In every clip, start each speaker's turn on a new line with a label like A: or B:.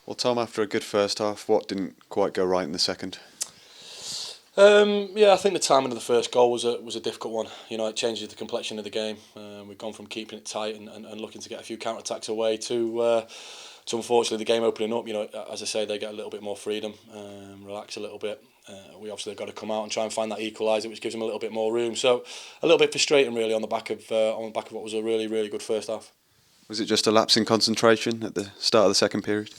A: Well, Tom, after a good first half, what didn't quite go right in the second?
B: Yeah, I think the timing of the first goal was a difficult one. You know, it changes the complexion of the game. We've gone from keeping it tight and looking to get a few counter attacks away to unfortunately the game opening up. You know, as I say, they get a little bit more freedom, relax a little bit. We obviously got to come out and try and find that equaliser, which gives them a little bit more room. So a little bit frustrating, really, on the back of what was a really good first half.
A: Was it just a lapse in concentration at the start of the second period?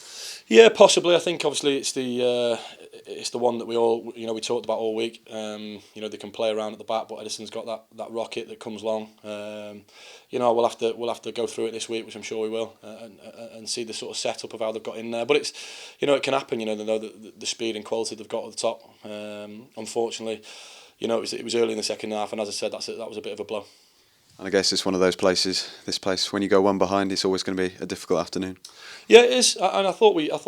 B: Yeah, possibly. I think obviously it's the one that we all we talked about all week. They can play around at the back, but Edison's got that rocket that comes along. We'll have to go through it this week, which I'm sure we will, and see the sort of setup of how they've got in there. But it's it can happen. They know the speed and quality they've got at the top. Unfortunately, it was early in the second half, and as I said, that was a bit of a blow.
A: And I guess it's one of those places. This place, when you go one behind, it's always going to be a difficult afternoon.
B: Yeah, it is, and I thought we up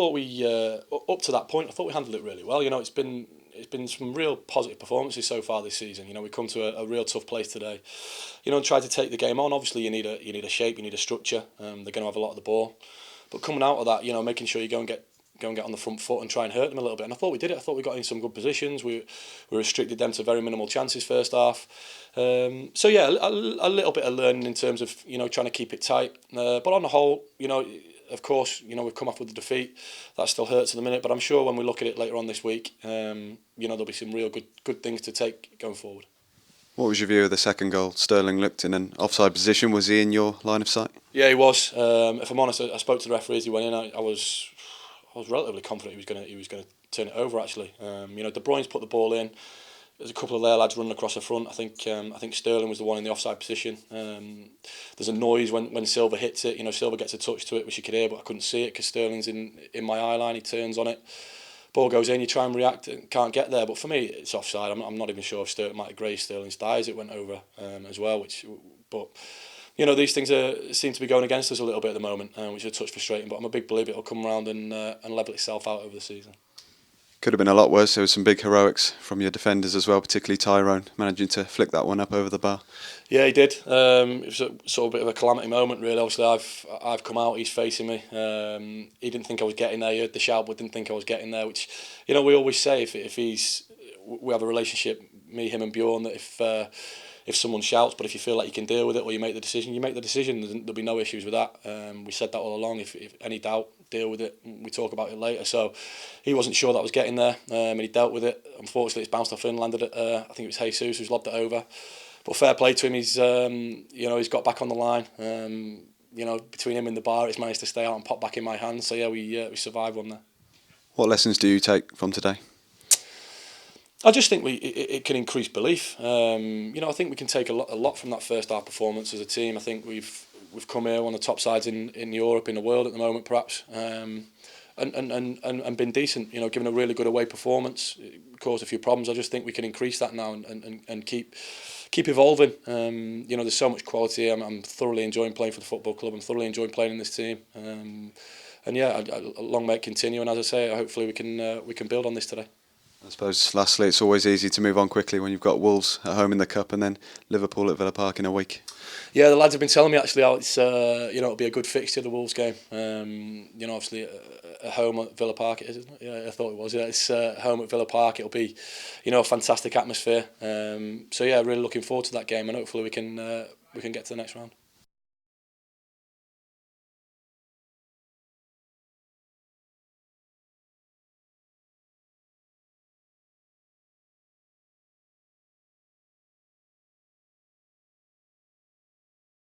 B: to that point, I thought we handled it really well. It's been some real positive performances so far this season. We come to a real tough place today. And try to take the game on. Obviously, you need a shape, you need a structure. They're going to have a lot of the ball, but coming out of that, making sure you go and get on the front foot and try and hurt them a little bit. And I thought we did it. I thought we got in some good positions. We restricted them to very minimal chances first half. So yeah, a little bit of learning in terms of trying to keep it tight. But on the whole, of course, we've come off with the defeat. That still hurts at the minute. But I'm sure when we look at it later on this week, there'll be some real good things to take going forward.
A: What was your view of the second goal? Sterling looked in an offside position. Was he in your line of sight?
B: Yeah, he was. If I'm honest, I spoke to the referee as he went in. I was relatively confident he was going to turn it over. Actually, De Bruyne's put the ball in. There's a couple of their lads running across the front. I think Sterling was the one in the offside position. There's a noise when Silva hits it. Silva gets a touch to it, which you could hear, but I couldn't see it because Sterling's in my eye line. He turns on it. Ball goes in. You try and react, and can't get there. But for me, it's offside. I'm not even sure if Sterling might have grazed Sterling's thighs. It went over as well. But these things seem to be going against us a little bit at the moment, which is a touch frustrating. But I'm a big believer it'll come around and level itself out over the season.
A: Could have been a lot worse. There was some big heroics from your defenders as well, particularly Tyrone, managing to flick that one up over the bar.
B: Yeah, he did. It was a sort of bit of a calamity moment, really. Obviously, I've come out, he's facing me. He didn't think I was getting there. He heard the shout, but didn't think I was getting there. Which, we always say we have a relationship, me, him, and Bjorn, that if someone shouts, but if you feel like you can deal with it or you make the decision, you make the decision. There'll be no issues with that. We said that all along. If any doubt, deal with it. We talk about it later. So he wasn't sure that I was getting there, and he dealt with it. Unfortunately, it's bounced off and landed at I think it was Jesus who's lobbed it over. But fair play to him. He's got back on the line. Between him and the bar, it's managed to stay out and pop back in my hands. So yeah, we survived one there.
A: What lessons do you take from today?
B: I just think it can increase belief. I think we can take a lot from that first half performance as a team. I think we've come here one of the top sides in Europe, in the world at the moment, perhaps, and been decent. Given a really good away performance, it caused a few problems. I just think we can increase that now and keep evolving. There's so much quality. I'm thoroughly enjoying playing for the football club. I'm thoroughly enjoying playing in this team. And yeah, long may it continue. And as I say, hopefully we can build on this today.
A: I suppose, lastly, it's always easy to move on quickly when you've got Wolves at home in the Cup and then Liverpool at Villa Park in a week.
B: Yeah, the lads have been telling me actually how it's it'll be a good fixture, the Wolves game. Obviously at home at Villa Park it is, isn't it? Yeah, I thought it was. Yeah, it's home at Villa Park. It'll be a fantastic atmosphere. So yeah, really looking forward to that game, and hopefully we can get to the next round.